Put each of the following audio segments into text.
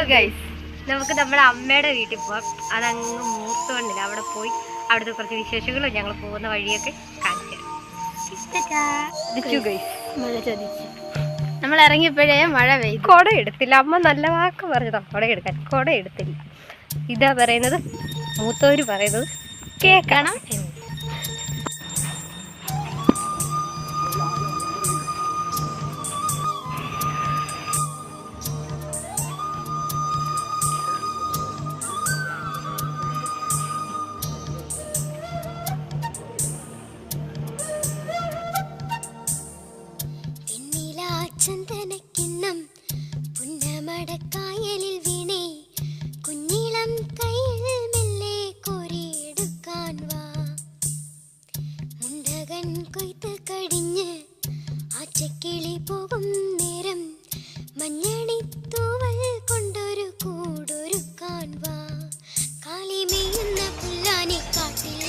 Guys, നമുക്ക് നമ്മുടെ അമ്മയുടെ വീട്ടിൽ പോവാം. അതങ്ങ് മൂത്തോണ്ടില്ല. അവിടെ പോയി അവിടുത്തെ കുറച്ച് വിശേഷങ്ങളും ഞങ്ങൾ പോകുന്ന വഴിയൊക്കെ കാണിച്ചു തരാം. നമ്മൾ ഇറങ്ങിയപ്പോഴേ മഴ പെയ്തു. കുട എടുത്തില്ല. അമ്മ നല്ല വാക്ക് പറഞ്ഞതാ കുട എടുക്കാൻ. കുട എടുത്തില്ല. ഇതാ പറയുന്നത്, മൂത്തവര് പറയുന്നത് കേൾക്കണം എന്ന്. ചന്ദനക്കിണ്ണം പുന്നമടക്കായലിൽ വീണേ കുഞ്ഞിളം കയ്യിൽ മെല്ലെ കോരിയെടുക്കാൻ വാ. മുണ്ടകൻ കൊയ്ത്ത് കഴിഞ്ഞ് ആച്ചക്കിളി പോകും നേരം മഞ്ഞണിത്തൂവൽ കൊണ്ടൊരു കൂടൊരുക്കാൻ വാ. കാലിമേയുന്ന പുല്ലാനിക്കാട്ടിൽ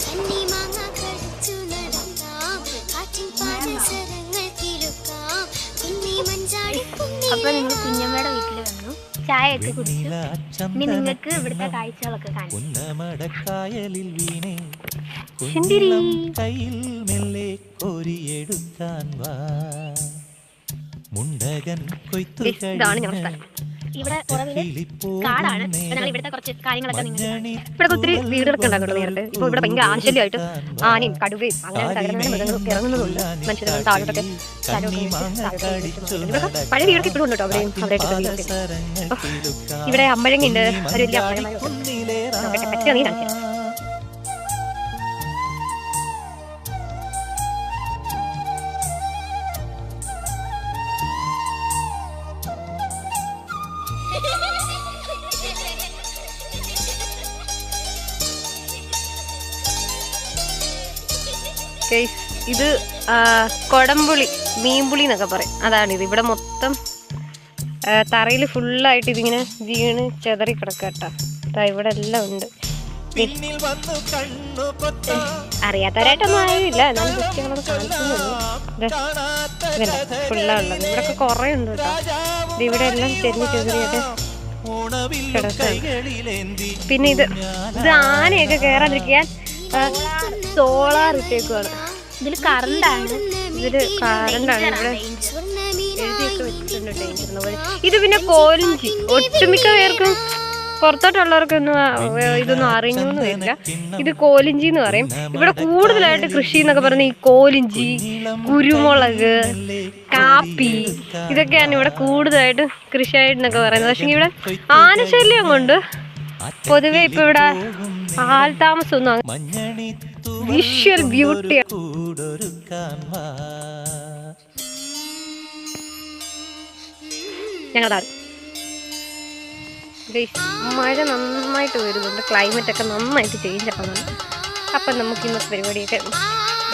കന്നിമാങ്ങ കടിച്ചു നടക്കാം. കാറ്റിൻ പാദസരങ്ങൾ കിലുക്കാം. അപ്പൊ നിങ്ങൾ കുഞ്ഞമ്മയുടെ വീട്ടിൽ വന്നു, ചായ ഒക്കെ കുടിച്ചു. ഇനി നിങ്ങൾക്ക് ഇവിടുത്തെ കാഴ്ചകളൊക്കെ കാണാം. ഇതാണ് ഞങ്ങളുടെ സ്ഥലം. ഇവിടെ കാടാണ്. ഞങ്ങൾ ഇവിടുത്തെ കുറച്ച് കാര്യങ്ങളൊക്കെ ഇവിടെ ഒത്തിരി വീടുകളൊക്കെ ഉണ്ടാകുന്നുണ്ട് നേരത്തെ. ഇപ്പൊ ഇവിടെ ഭയങ്കര ആശല്യമായിട്ട് ആനയും കടുവയും അങ്ങനെ സകലമായ മൃഗങ്ങളൊക്കെ ഇറങ്ങുന്നതുകൊണ്ട് മനുഷ്യർ താഴോട്ടൊക്കെ പഴയ വീടൊക്കെ ഇപ്പോഴും ഉണ്ട് കേട്ടോ. അവരായിട്ട് ഇവിടെ അമ്പഴങ്ങ ഉണ്ട്. ഒരു വലിയ അമ്പഴമായി പറ്റി നീ കാണിച്ചു. ഇത് കൊടംപുളി, മീൻപുളി എന്നൊക്കെ പറയും. അതാണിത്. ഇവിടെ മൊത്തം തറയിൽ ഫുള്ളായിട്ട് ഇതിങ്ങനെ വീണ് ചെതറി കിടക്കട്ടോ. ഇവിടെ എല്ലാം ഉണ്ട്. അറിയാത്തവരായിട്ടൊന്നും ആയില്ല, എന്നാലും കുട്ടികളൊക്കെ കാണിക്കുന്നുണ്ട്. ഫുള്ളാ ഉള്ളത്. ഇവിടെയൊക്കെ കുറേ ഉണ്ട് കേട്ടോ. ഇവിടെ എല്ലാം ചെറിയ ചെറിയൊക്കെ കിടക്കാണ്. പിന്നെ ഇത് ആനയൊക്കെ കയറാതിരിക്കാൻ സോളാർ ഇട്ടേക്കുവാണ്. ഇതിൽ കറണ്ടാണ്. ഇവിടെ എഴുതിയൊക്കെ വെച്ചിട്ടുണ്ട് ഡേഞ്ചർ പോലെ. ഇത് പിന്നെ കോലിഞ്ചി. ഒട്ടുമിക്ക പേർക്കും പുറത്തോട്ടുള്ളവർക്കൊന്നും ഇതൊന്നും അറിഞ്ഞൊന്നും വരില്ല. ഇത് കോലിഞ്ചി എന്ന് പറയും. ഇവിടെ കൂടുതലായിട്ട് കൃഷി എന്നൊക്കെ പറയുന്നത് ഈ കോലിഞ്ചി, കുരുമുളക്, കാപ്പി, ഇതൊക്കെയാണ് ഇവിടെ കൂടുതലായിട്ട് കൃഷിയായിട്ടെന്നൊക്കെ പറയുന്നത്. പക്ഷെ ഇവിടെ ആനശല്യം കൊണ്ട് പൊതുവെ ഇപ്പൊ ഇവിടെ ആൾതാമസം ഒന്നും വിഷ്വൽ ബ്യൂട്ടി. ഞങ്ങളുടെ മഴ നന്നായിട്ട് വരുന്നുണ്ട്. ക്ലൈമറ്റ് ഒക്കെ നന്നായിട്ട് ചേഞ്ച് ആവുന്നുണ്ട്. അപ്പം നമുക്ക് ഇന്നത്തെ പരിപാടിയൊക്കെ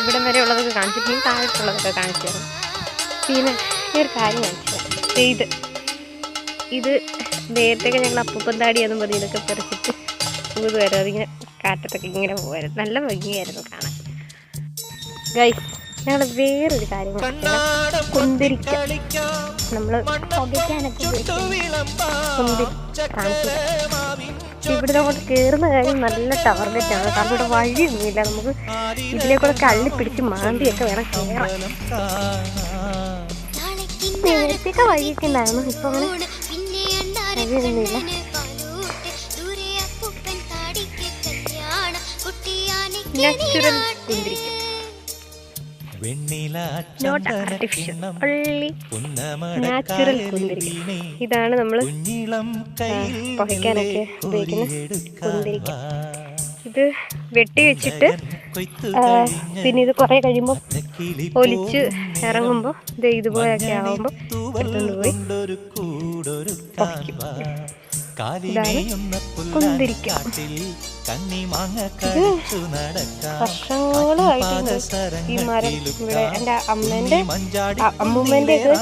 ഇവിടം വരെ ഉള്ളതൊക്കെ കാണിച്ചിട്ട് താഴത്തുള്ളതൊക്കെ കാണിച്ചു തരാം. പിന്നെ ഈ ഒരു കാര്യം കാണിച്ചു തരാം. ഇത് നേരത്തെയൊക്കെ ഞങ്ങൾ അപ്പൂപ്പന്താടിയാന്നും പറഞ്ഞ് ഇതൊക്കെ പറിച്ചിട്ട് ഇത് വരും. അതിങ്ങനെ കാറ്റത്തൊക്കെ ഇങ്ങനെ പോകായിരുന്നു. നല്ല ഭംഗിയായിരുന്നു കാണാൻ. ഗൈസ്, ഞങ്ങൾ വേറൊരു കാര്യം കുന്തിരിക്ക നമ്മൾ പുകയ്ക്കാനൊക്കെ കാണിച്ചില്ല. ഇവിടെ അങ്ങോട്ട് കയറുന്ന കാര്യം നല്ല ടാർഗറ്റാണ്. കാരണം ഇവിടെ വഴിയൊന്നുമില്ല. നമുക്ക് ഇതിലേക്കൂടെ കള്ളി പിടിച്ച് മാന്തിയൊക്കെ വേണം കയറാൻ. നേരത്തെയൊക്കെ വഴിയൊക്കെ ഉണ്ടായിരുന്നു. ഇപ്പൊ അങ്ങനെ വഴിയൊന്നുമില്ല. നാച്ചുറൽ കുന്തിരിക്ക, നോട്ട് ആർട്ടിഫിഷ്യൽ, ഓൺലി നാച്ചുറൽ കുന്തിരിക്ക. ഇതാണ് നമ്മൾ പുകയ്ക്കാനൊക്കെ ഉപയോഗിക്കുന്ന കുന്തിരിക്ക. ഇത് വെട്ടി വെച്ചിട്ട് പിന്നെ ഇത് കുറേ കഴിയുമ്പോൾ ഒലിച്ച് ഇറങ്ങുമ്പോൾ ഇതുപോലെയൊക്കെ ആകുമ്പോൾ എടുത്തുകൊണ്ട് പോയി പുകയ്ക്കും. ഇതാണ് കുന്തിരിക്ക. വർഷങ്ങളായിട്ടുണ്ട് ഈ മരം ഇവിടെ. എൻ്റെ അമ്മൂമ്മേൻ്റെ ഒക്കെ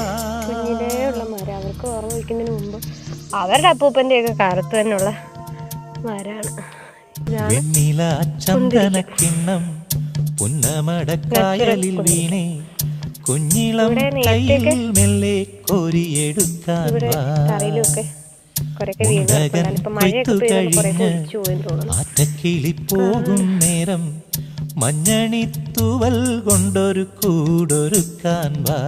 കുഞ്ഞിലേ ഉള്ള മരം. അവർക്ക് ഓർമ്മ വയ്ക്കുന്നതിന് മുമ്പ് അവരുടെ അപ്പൂപ്പൻ്റെ ഒക്കെ കാലത്ത് തന്നെയുള്ള മരമാണ്. ഇതാണ് ഇവിടെ നേരത്തെയൊക്കെ ഇവിടെ തറയിലൊക്കെ കുറെയൊക്കെ വീണ് കിടപ്പുണ്ടായിരുന്നു. ഇപ്പം മഴയൊക്കെ പെയ്തപ്പോൾ കുറേയൊക്കെ ഒലിച്ചു പോയെന്ന് തോന്നുന്നു. ആറ്റക്കിളി പോകും നേരം മഞ്ഞണിത്തൂവൽ കൊണ്ടൊരു കൂടൊരുക്കാൻ വാ.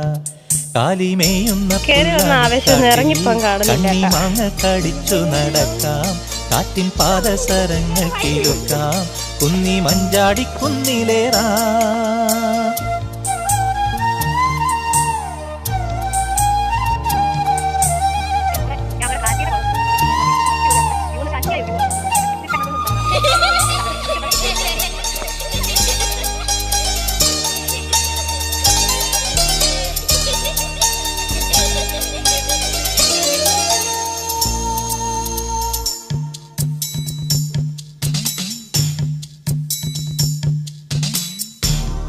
കാലിമേയുന്ന കയറി വന്ന ആവേശം ഇറങ്ങിപ്പം കാണുന്നില്ല. കണ്ണിമാങ്ങ കടിച്ചു നടക്കാം, കാറ്റിൻ പാദസരങ്ങൾ കേൾക്കാം, കുന്നി മഞ്ചാടി കുന്നിലേറാം.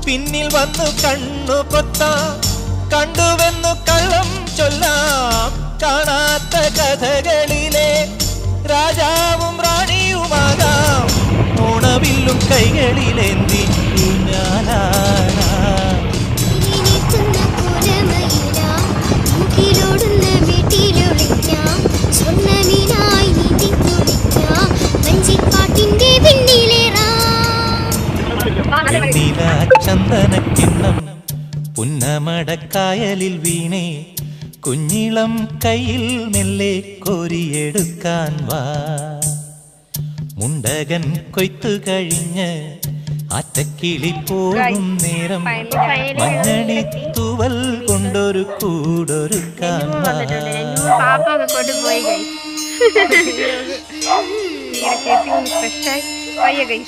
പിന്നിൽ വന്നു കണ്ണു പൊത്താം, കണ്ടുവെന്നു കള്ളം ചൊല്ലാം, കാണാത്ത കഥകളിലെ രാജാവും റാണിയുമാകാം, ഓണവില്ലും കൈകളിലേന്തി ഊഞ്ഞാലാടാം. ചന്ദനക്കിണ്ണം പുന്നമടക്കായലിൽ വീണേ, കുഞ്ഞിളം കയ്യിൽ മെല്ലെ കോരിയെടുക്കാൻ വാ. മുണ്ടകൻ കൊയ്ത്തു കഴിഞ്ഞ് ആറ്റക്കിളി പോകും നേരം മഞ്ഞണിത്തൂവൽ കൊണ്ടൊരു കൂടൊരുക്കാൻ വാ. ഫ്രഷായി പയ്യ കൈ